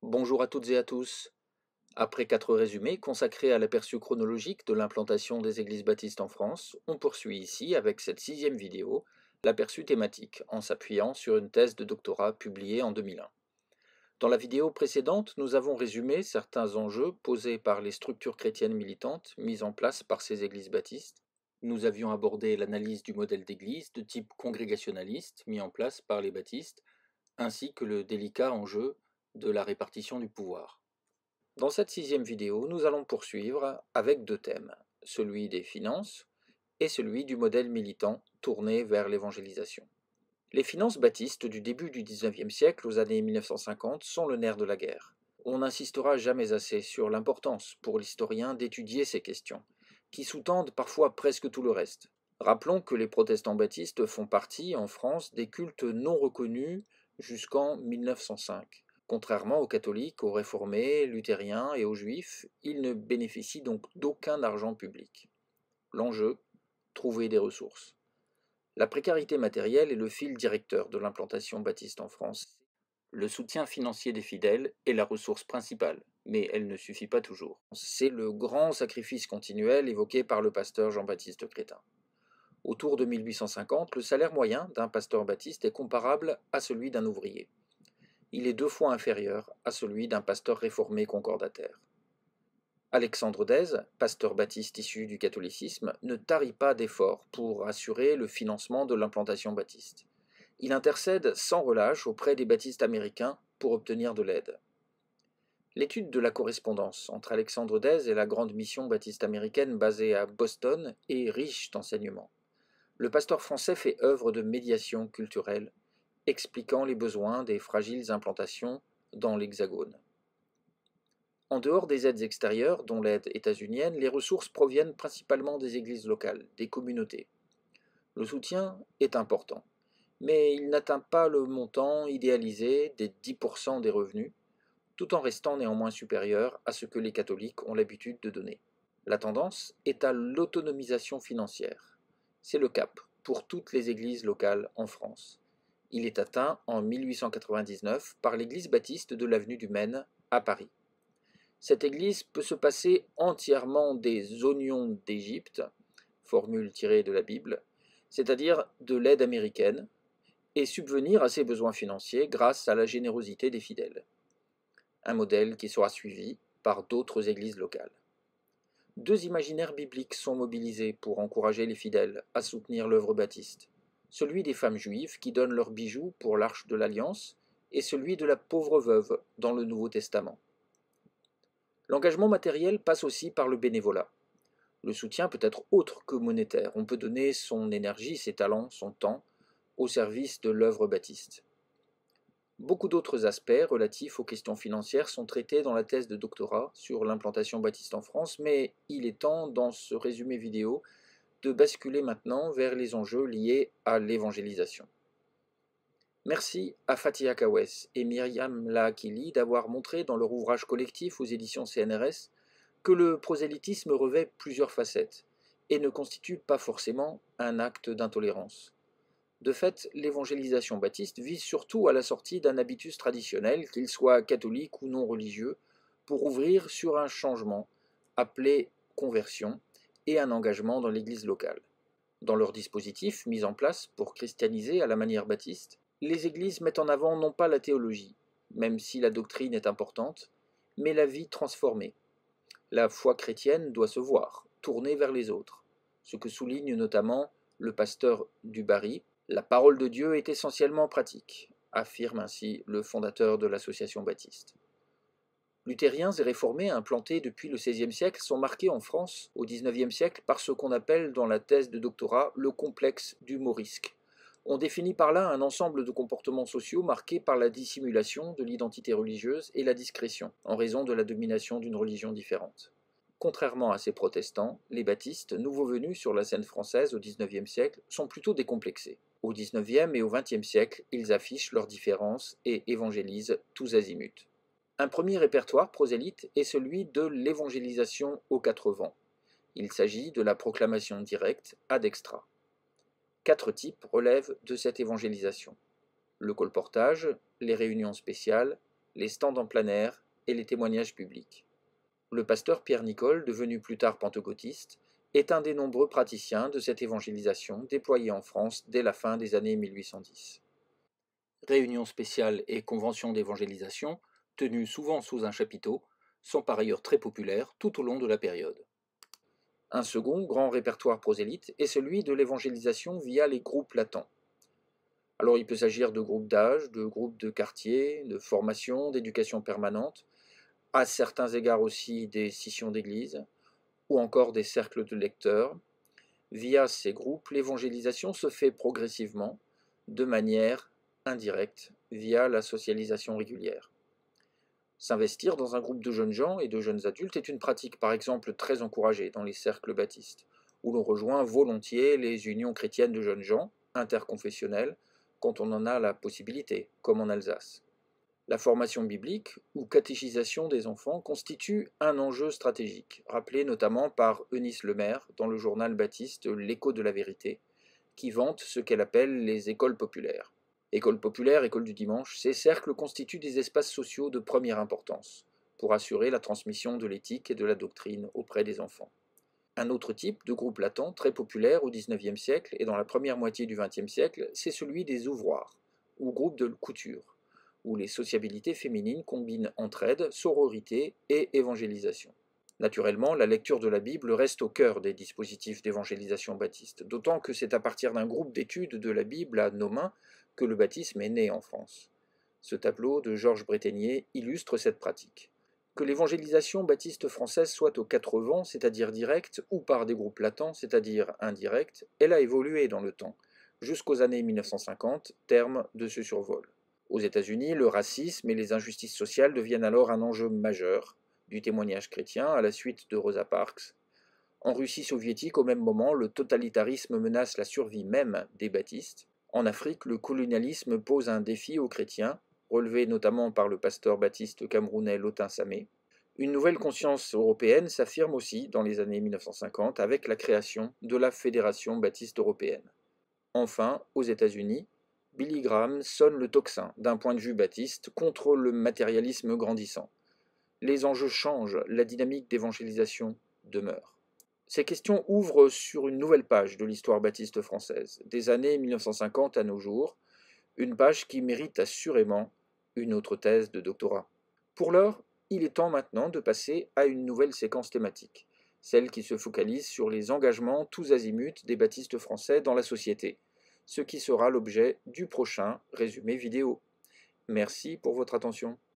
Bonjour à toutes et à tous. Après 4 résumés consacrés à l'aperçu chronologique de l'implantation des églises baptistes en France, on poursuit ici avec cette 6e vidéo, l'aperçu thématique, en s'appuyant sur une thèse de doctorat publiée en 2001. Dans la vidéo précédente, nous avons résumé certains enjeux posés par les structures chrétiennes militantes mises en place par ces églises baptistes. Nous avions abordé l'analyse du modèle d'église de type congrégationaliste mis en place par les baptistes, ainsi que le délicat enjeu de la répartition du pouvoir. Dans cette 6e vidéo, nous allons poursuivre avec 2 thèmes, celui des finances et celui du modèle militant tourné vers l'évangélisation. Les finances baptistes du début du XIXe siècle aux années 1950 sont le nerf de la guerre. On n'insistera jamais assez sur l'importance pour l'historien d'étudier ces questions, qui sous-tendent parfois presque tout le reste. Rappelons que les protestants baptistes font partie, en France, des cultes non reconnus jusqu'en 1905. Contrairement aux catholiques, aux réformés, luthériens et aux juifs, ils ne bénéficient donc d'aucun argent public. L'enjeu, trouver des ressources. La précarité matérielle est le fil directeur de l'implantation baptiste en France. Le soutien financier des fidèles est la ressource principale, mais elle ne suffit pas toujours. C'est le grand sacrifice continuel évoqué par le pasteur Jean-Baptiste Crétin. Autour de 1850, le salaire moyen d'un pasteur baptiste est comparable à celui d'un ouvrier. Il est 2 fois inférieur à celui d'un pasteur réformé concordataire. Alexandre d'Èze, pasteur baptiste issu du catholicisme, ne tarit pas d'efforts pour assurer le financement de l'implantation baptiste. Il intercède sans relâche auprès des baptistes américains pour obtenir de l'aide. L'étude de la correspondance entre Alexandre d'Èze et la grande mission baptiste américaine basée à Boston est riche d'enseignements. Le pasteur français fait œuvre de médiation culturelle, expliquant les besoins des fragiles implantations dans l'Hexagone. En dehors des aides extérieures, dont l'aide états-unienne, les ressources proviennent principalement des églises locales, des communautés. Le soutien est important, mais il n'atteint pas le montant idéalisé des 10% des revenus, tout en restant néanmoins supérieur à ce que les catholiques ont l'habitude de donner. La tendance est à l'autonomisation financière. C'est le cap pour toutes les églises locales en France. Il est atteint en 1899 par l'église baptiste de l'avenue du Maine à Paris. Cette église peut se passer entièrement des oignons d'Égypte, formule tirée de la Bible, c'est-à-dire de l'aide américaine, et subvenir à ses besoins financiers grâce à la générosité des fidèles. Un modèle qui sera suivi par d'autres églises locales. 2 imaginaires bibliques sont mobilisés pour encourager les fidèles à soutenir l'œuvre baptiste. Celui des femmes juives qui donnent leurs bijoux pour l'Arche de l'Alliance et celui de la pauvre veuve dans le Nouveau Testament. L'engagement matériel passe aussi par le bénévolat. Le soutien peut être autre que monétaire. On peut donner son énergie, ses talents, son temps au service de l'œuvre baptiste. Beaucoup d'autres aspects relatifs aux questions financières sont traités dans la thèse de doctorat sur l'implantation baptiste en France, mais il est temps, dans ce résumé vidéo, de basculer maintenant vers les enjeux liés à l'évangélisation. Merci à Fatia Kawes et Myriam Laakili d'avoir montré dans leur ouvrage collectif aux éditions CNRS que le prosélytisme revêt plusieurs facettes et ne constitue pas forcément un acte d'intolérance. De fait, l'évangélisation baptiste vise surtout à la sortie d'un habitus traditionnel, qu'il soit catholique ou non religieux, pour ouvrir sur un changement, appelé conversion, et un engagement dans l'Église locale. Dans leur dispositif mis en place pour christianiser à la manière baptiste, les églises mettent en avant non pas la théologie, même si la doctrine est importante, mais la vie transformée. La foi chrétienne doit se voir, tournée vers les autres, ce que souligne notamment le pasteur Dubarry. La parole de Dieu est essentiellement pratique, affirme ainsi le fondateur de l'association baptiste. Luthériens et réformés implantés depuis le XVIe siècle sont marqués en France au XIXe siècle par ce qu'on appelle dans la thèse de doctorat le complexe du morisque. On définit par là un ensemble de comportements sociaux marqués par la dissimulation de l'identité religieuse et la discrétion, en raison de la domination d'une religion différente. Contrairement à ces protestants, les baptistes, nouveaux venus sur la scène française au XIXe siècle, sont plutôt décomplexés. Au XIXe et au XXe siècle, ils affichent leurs différences et évangélisent tous azimuts. Un premier répertoire prosélyte est celui de l'évangélisation aux 4 vents. Il s'agit de la proclamation directe ad extra. 4 types relèvent de cette évangélisation: le colportage, les réunions spéciales, les stands en plein air et les témoignages publics. Le pasteur Pierre Nicole, devenu plus tard pentecôtiste, est un des nombreux praticiens de cette évangélisation déployée en France dès la fin des années 1810. Réunions spéciales et conventions d'évangélisation, tenues souvent sous un chapiteau, sont par ailleurs très populaires tout au long de la période. Un second grand répertoire prosélyte est celui de l'évangélisation via les groupes latents. Alors il peut s'agir de groupes d'âge, de groupes de quartier, de formation, d'éducation permanente, à certains égards aussi des scissions d'église, ou encore des cercles de lecteurs. Via ces groupes, l'évangélisation se fait progressivement, de manière indirecte, via la socialisation régulière. S'investir dans un groupe de jeunes gens et de jeunes adultes est une pratique par exemple très encouragée dans les cercles baptistes, où l'on rejoint volontiers les unions chrétiennes de jeunes gens, interconfessionnelles, quand on en a la possibilité, comme en Alsace. La formation biblique ou catéchisation des enfants constitue un enjeu stratégique, rappelé notamment par Eunice Lemaire dans le journal baptiste L'Écho de la Vérité, qui vante ce qu'elle appelle les écoles populaires. École populaire, école du dimanche, ces cercles constituent des espaces sociaux de première importance, pour assurer la transmission de l'éthique et de la doctrine auprès des enfants. Un autre type de groupe latent, très populaire au XIXe siècle et dans la première moitié du XXe siècle, c'est celui des ouvroirs, ou groupes de couture, où les sociabilités féminines combinent entraide, sororité et évangélisation. Naturellement, la lecture de la Bible reste au cœur des dispositifs d'évangélisation baptiste, d'autant que c'est à partir d'un groupe d'études de la Bible à nos mains que le baptisme est né en France. Ce tableau de Georges Breténier illustre cette pratique. Que l'évangélisation baptiste française soit aux quatre vents, c'est-à-dire directe, ou par des groupes latents, c'est-à-dire indirects, elle a évolué dans le temps, jusqu'aux années 1950, terme de ce survol. Aux États-Unis, le racisme et les injustices sociales deviennent alors un enjeu majeur, du témoignage chrétien à la suite de Rosa Parks. En Russie soviétique, au même moment, le totalitarisme menace la survie même des baptistes. En Afrique, le colonialisme pose un défi aux chrétiens, relevé notamment par le pasteur baptiste camerounais Lotin Samé. Une nouvelle conscience européenne s'affirme aussi dans les années 1950 avec la création de la Fédération baptiste européenne. Enfin, aux États-Unis, Billy Graham sonne le tocsin d'un point de vue baptiste contre le matérialisme grandissant. Les enjeux changent, la dynamique d'évangélisation demeure. Ces questions ouvrent sur une nouvelle page de l'histoire baptiste française, des années 1950 à nos jours, une page qui mérite assurément une autre thèse de doctorat. Pour l'heure, il est temps maintenant de passer à une nouvelle séquence thématique, celle qui se focalise sur les engagements tous azimuts des baptistes français dans la société, ce qui sera l'objet du prochain résumé vidéo. Merci pour votre attention.